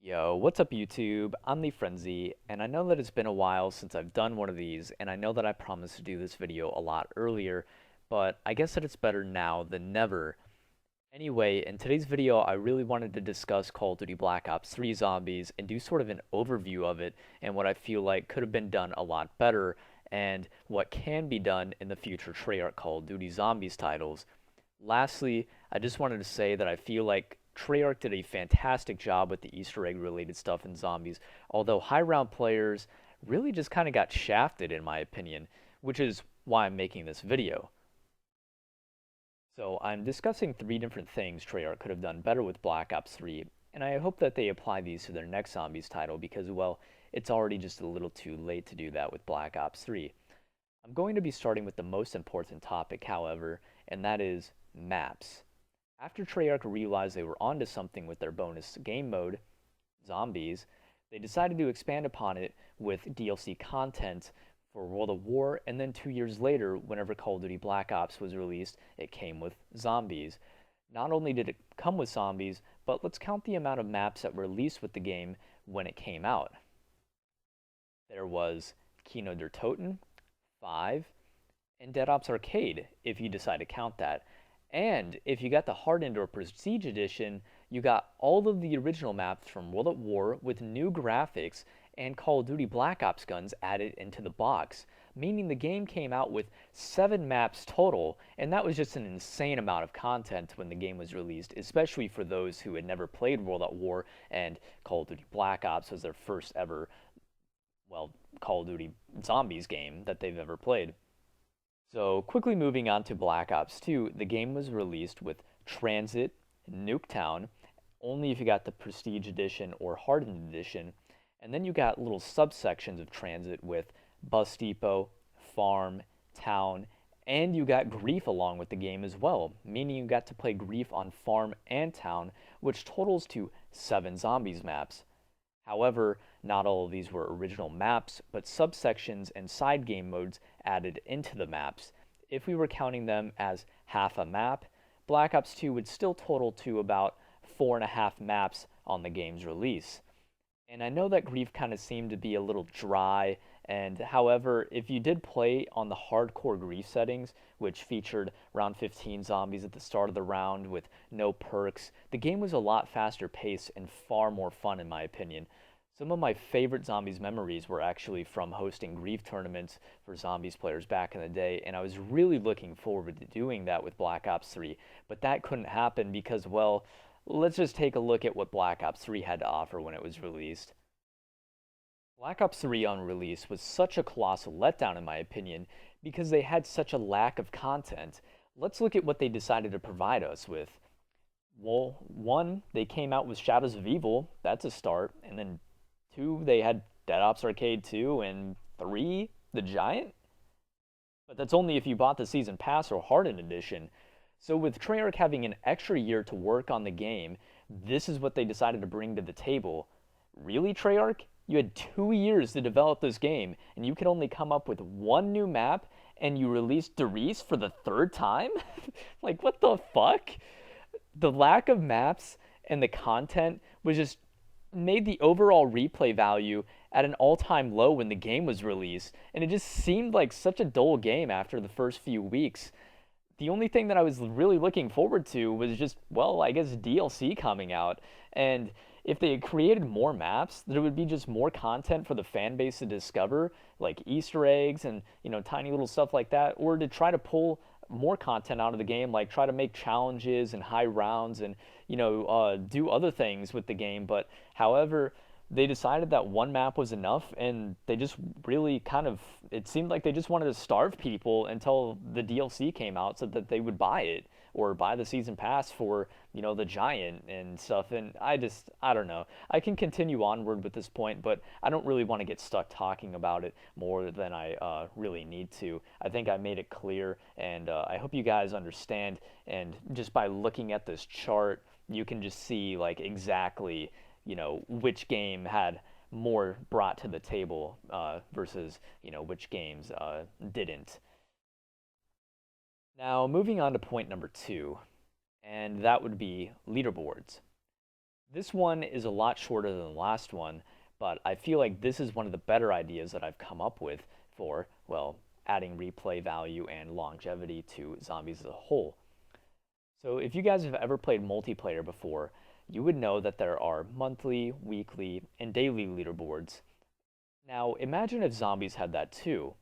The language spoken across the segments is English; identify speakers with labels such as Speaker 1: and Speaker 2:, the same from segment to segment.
Speaker 1: Yo, what's up YouTube? I'm TheeFrenzy, and I know that it's been a while since I've done one of these, and I know that I promised to do this video a lot earlier, but I guess that it's better now than never. Anyway, in today's video, I really wanted to discuss Call of Duty Black Ops 3 Zombies and do sort of an overview of it and what I feel like could have been done a lot better and what can be done in the future Treyarch Call of Duty Zombies titles. Lastly, I just wanted to say that I feel like Treyarch did a fantastic job with the Easter egg related stuff in Zombies, although high round players really just kind of got shafted in my opinion, which is why I'm making this video. So I'm discussing three different things Treyarch could have done better with Black Ops 3, and I hope that they apply these to their next Zombies title because, well, it's already just a little too late to do that with Black Ops 3. I'm going to be starting with the most important topic, however, and that is maps. After Treyarch realized they were onto something with their bonus game mode, Zombies, they decided to expand upon it with DLC content for World of War, and then 2 years later, whenever Call of Duty Black Ops was released, it came with Zombies. Not only did it come with Zombies, but let's count the amount of maps that were released with the game when it came out. There was Kino der Toten, 5, and Dead Ops Arcade, if you decide to count that. And if you got the Hardened or Prestige Edition, you got all of the original maps from World at War with new graphics and Call of Duty Black Ops guns added into the box, meaning the game came out with 7 maps total, and that was just an insane amount of content when the game was released, especially for those who had never played World at War and Call of Duty Black Ops was their first ever, well, Call of Duty Zombies game that they've ever played. So, quickly moving on to Black Ops 2, the game was released with Transit, Nuketown, only if you got the Prestige Edition or Hardened Edition, and then you got little subsections of Transit with Bus Depot, Farm, Town, and you got Grief along with the game as well, meaning you got to play Grief on Farm and Town, which totals to 7 Zombies maps. However, not all of these were original maps, but subsections and side game modes added into the maps. If we were counting them as half a map, Black Ops 2 would still total to about 4.5 maps on the game's release. And I know that Grief kind of seemed to be a little dry, and however, if you did play on the hardcore Grief settings, which featured round 15 zombies at the start of the round with no perks, the game was a lot faster paced and far more fun in my opinion. Some of my favorite Zombies memories were actually from hosting Grief tournaments for Zombies players back in the day, and I was really looking forward to doing that with Black Ops 3, but that couldn't happen because, well, let's just take a look at what Black Ops 3 had to offer when it was released. Black Ops 3 on release was such a colossal letdown in my opinion because they had such a lack of content. Let's look at what they decided to provide us with. Well, one, they came out with Shadows of Evil, that's a start, and then 2, they had Dead Ops Arcade 2, and 3, The Giant? But that's only if you bought the Season Pass or Hardened Edition. So with Treyarch having an extra year to work on the game, this is what they decided to bring to the table. Really, Treyarch? You had 2 years to develop this game, and you could only come up with one new map, and you released Derice for the third time? Like, what the fuck? The lack of maps and the content was just made the overall replay value at an all-time low when the game was released, and it just seemed like such a dull game after the first few weeks. The only thing that I was really looking forward to was just, well, I guess DLC coming out. And if they had created more maps, there would be just more content for the fan base to discover, like Easter eggs and, tiny little stuff like that, or to try to pull more content out of the game, like try to make challenges and high rounds and, do other things with the game. But however, they decided that one map was enough and they just really kind of it seemed like they just wanted to starve people until the DLC came out so that they would buy it or buy the season pass for the giant and stuff. And I don't know, I can continue onward with this point, but I don't really want to get stuck talking about it more than I really need to. I think I made it clear, and I hope you guys understand, and just by looking at this chart you can just see like exactly which game had more brought to the table versus which games didn't. Now moving on to point number 2, and that would be leaderboards. This one is a lot shorter than the last one, but I feel like this is one of the better ideas that I've come up with for, well, adding replay value and longevity to zombies as a whole. So if you guys have ever played multiplayer before, you would know that there are monthly, weekly, and daily leaderboards. Now, imagine if zombies had that too.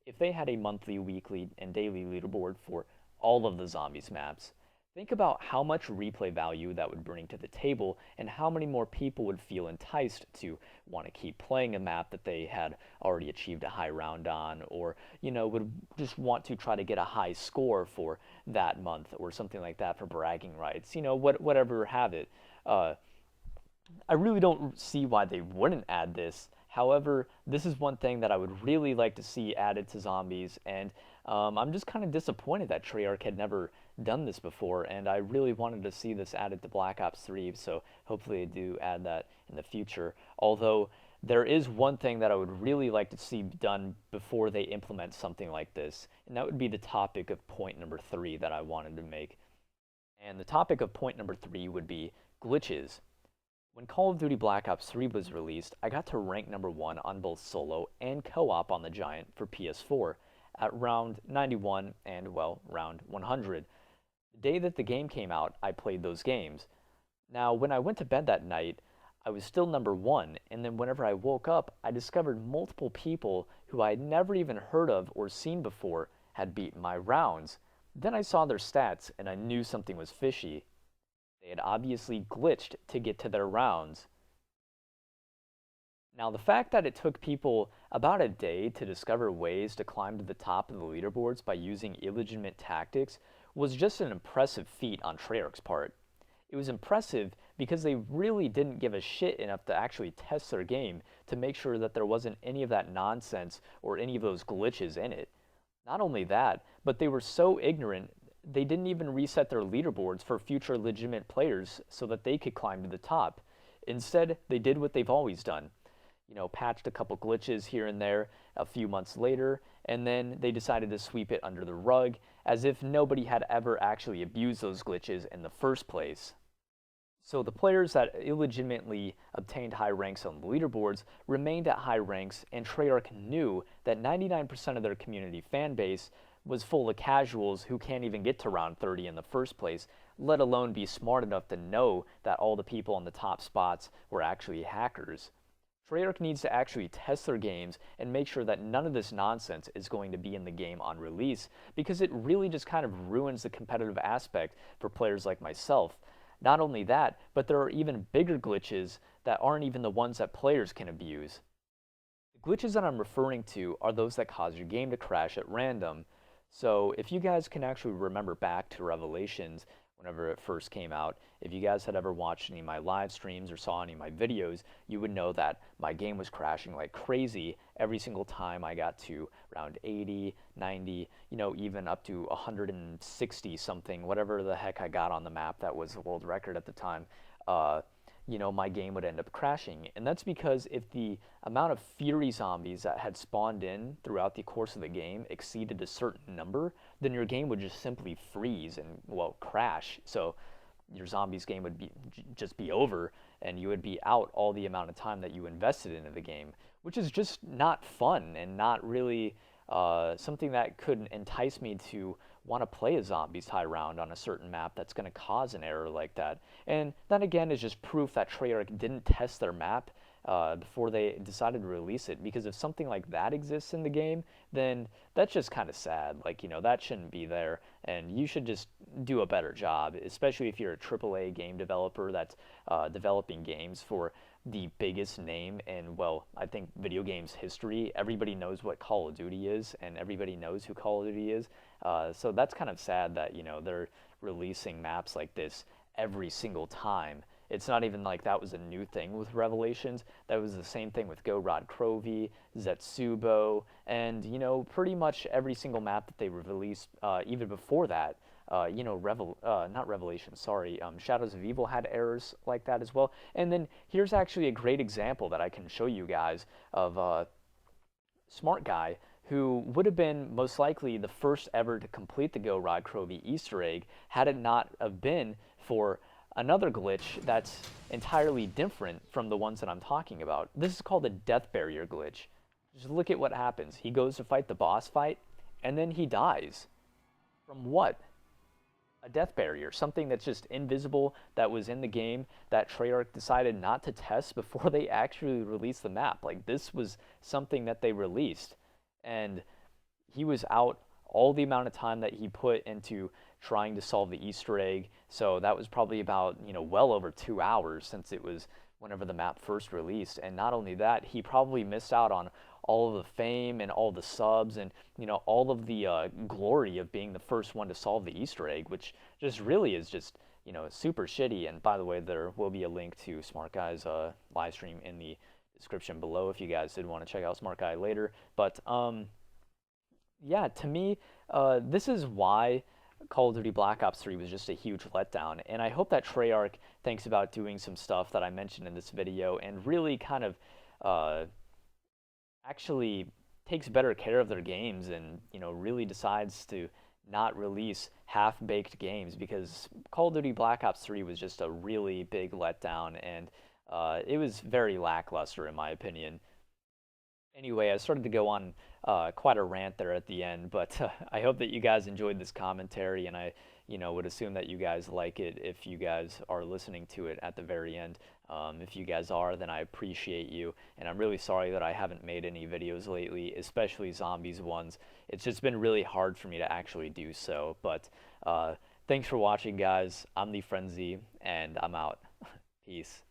Speaker 1: If they had a monthly, weekly, and daily leaderboard for all of the zombies maps. Think about how much replay value that would bring to the table and how many more people would feel enticed to want to keep playing a map that they had already achieved a high round on, or, would just want to try to get a high score for that month or something like that for bragging rights. Whatever have it. Uh, I really don't see why they wouldn't add this. However, this is one thing that I would really like to see added to zombies, and I'm just kind of disappointed that Treyarch had never done this before, and I really wanted to see this added to Black Ops 3, so hopefully they do add that in the future. Although, there is one thing that I would really like to see done before they implement something like this, and that would be the topic of point number 3 that I wanted to make. And the topic of point number 3 would be glitches. When Call of Duty Black Ops 3 was released, I got to rank number 1 on both solo and co-op on the Giant for PS4 at round 91 and, well, round 100. The day that the game came out, I played those games. Now, when I went to bed that night, I was still number 1, and then whenever I woke up, I discovered multiple people who I had never even heard of or seen before had beaten my rounds. Then I saw their stats, and I knew something was fishy. They had obviously glitched to get to their rounds. Now, the fact that it took people about a day to discover ways to climb to the top of the leaderboards by using illegitimate tactics was just an impressive feat on Treyarch's part. It was impressive because they really didn't give a shit enough to actually test their game to make sure that there wasn't any of that nonsense or any of those glitches in it. Not only that, but they were so ignorant they didn't even reset their leaderboards for future legitimate players so that they could climb to the top. Instead, they did what they've always done. Patched a couple glitches here and there a few months later, and then they decided to sweep it under the rug as if nobody had ever actually abused those glitches in the first place. So the players that illegitimately obtained high ranks on the leaderboards remained at high ranks, and Treyarch knew that 99% of their community fan base was full of casuals who can't even get to round 30 in the first place, let alone be smart enough to know that all the people on the top spots were actually hackers. Treyarch needs to actually test their games and make sure that none of this nonsense is going to be in the game on release, because it really just kind of ruins the competitive aspect for players like myself. Not only that, but there are even bigger glitches that aren't even the ones that players can abuse. The glitches that I'm referring to are those that cause your game to crash at random. So if you guys can actually remember back to Revelations, whenever it first came out, if you guys had ever watched any of my live streams or saw any of my videos, you would know that my game was crashing like crazy every single time I got to around 80, 90, even up to 160 something, whatever the heck I got on the map that was the world record at the time. My game would end up crashing. And that's because if the amount of Fury zombies that had spawned in throughout the course of the game exceeded a certain number, then your game would just simply freeze and, well, crash. So your zombies game would just be over, and you would be out all the amount of time that you invested into the game, which is just not fun and not really something that could entice me to want to play a zombies high round on a certain map that's going to cause an error like that. And that again is just proof that Treyarch didn't test their map before they decided to release it. Because if something like that exists in the game, then that's just kind of sad. That shouldn't be there, and you should just do a better job, especially if you're a AAA game developer that's developing games for the biggest name in, well, I think video games history. Everybody knows what Call of Duty is, and everybody knows who Call of Duty is. So that's kind of sad that, they're releasing maps like this every single time. It's not even like that was a new thing with Revelations. That was the same thing with Go Rod Krovi, Zetsubo, and, pretty much every single map that they released even before that. Not Revelation, sorry, Shadows of Evil had errors like that as well. And then here's actually a great example that I can show you guys of a smart guy who would have been most likely the first ever to complete the Go Rod Krovi Easter egg had it not have been for another glitch that's entirely different from the ones that I'm talking about. This is called a death barrier glitch. Just look at what happens. He goes to fight the boss fight, and then he dies. From what? A death barrier, something that's just invisible that was in the game that Treyarch decided not to test before they actually released the map. Like, this was something that they released, and he was out all the amount of time that he put into trying to solve the Easter egg. So that was probably about, well over 2 hours since it was whenever the map first released. And not only that, he probably missed out on all of the fame and all the subs and, all of the glory of being the first one to solve the Easter egg, which just really is just, super shitty. And by the way, there will be a link to Smart Guy's live stream in the description below if you guys did want to check out Smart Guy later. But yeah, to me, this is why Call of Duty Black Ops 3 was just a huge letdown. And I hope that Treyarch thinks about doing some stuff that I mentioned in this video and really kind of actually takes better care of their games and, really decides to not release half-baked games, because Call of Duty Black Ops 3 was just a really big letdown, and it was very lackluster in my opinion. Anyway, I started to go on quite a rant there at the end, but I hope that you guys enjoyed this commentary, and I, would assume that you guys like it if you guys are listening to it at the very end. If you guys are, then I appreciate you, and I'm really sorry that I haven't made any videos lately, especially zombies ones. It's just been really hard for me to actually do so, but thanks for watching, guys. I'm TheeFrenzy, and I'm out. Peace.